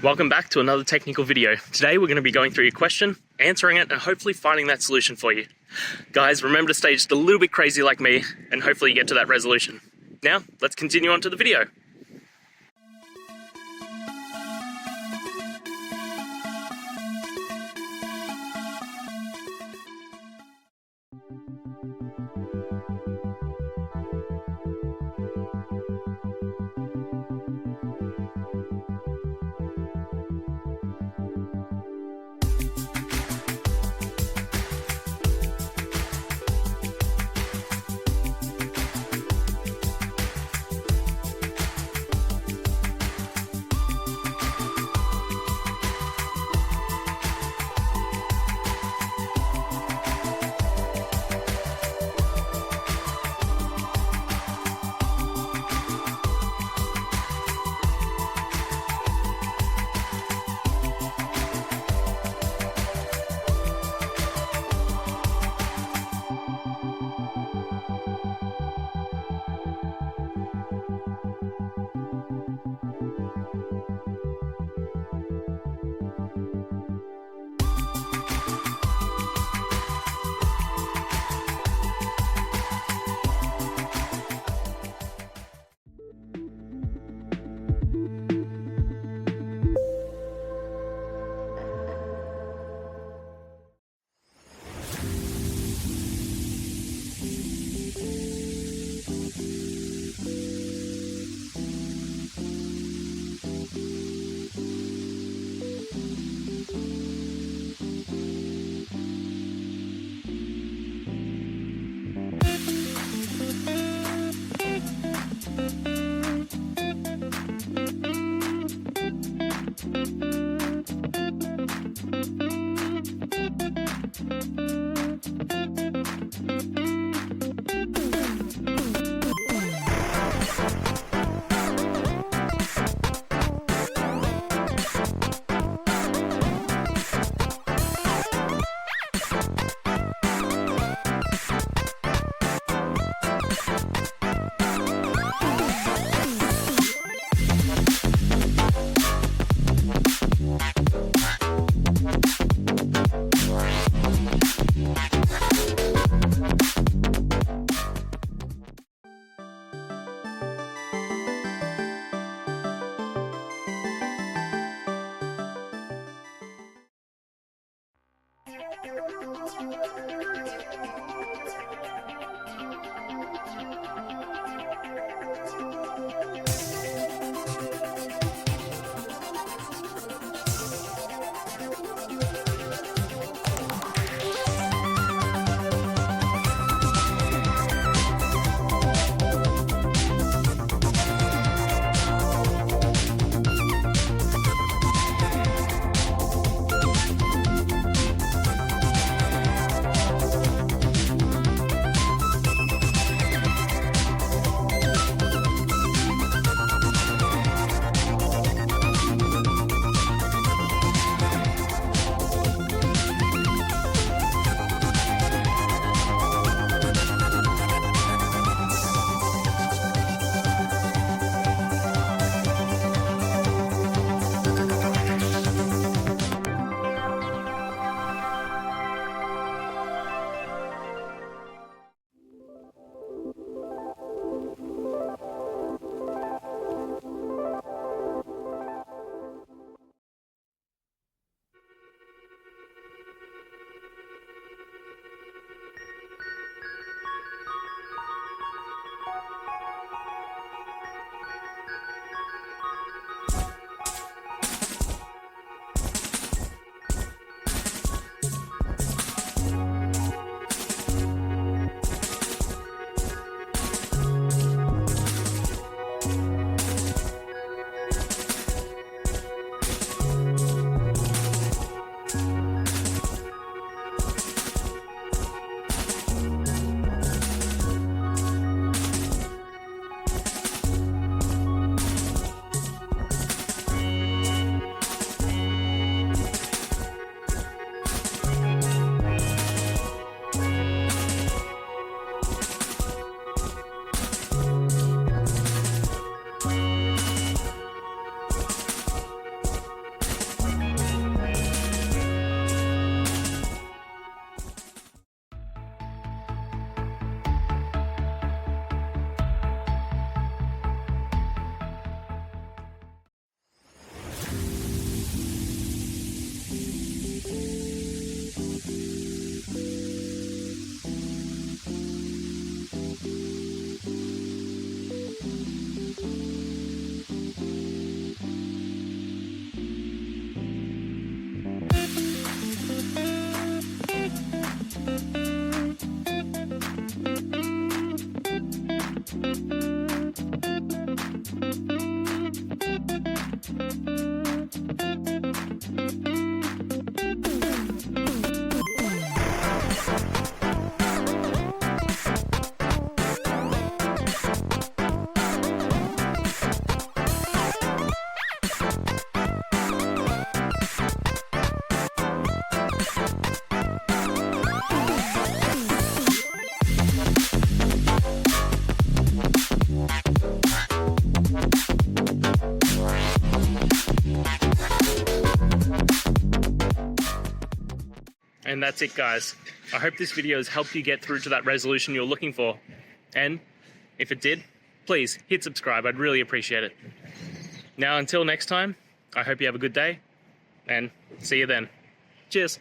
Welcome back to another technical video. Today we're going to be going through your question, answering it, and hopefully finding that solution for you. Guys, remember to stay just a little bit crazy like me, and hopefully you get to that resolution. Now, let's continue on to the video. And that's it, guys. I hope this video has helped you get through to that resolution you're looking for. And if it did, please hit subscribe. I'd really appreciate it. Now, until next time, I hope you have a good day, and see you then. Cheers.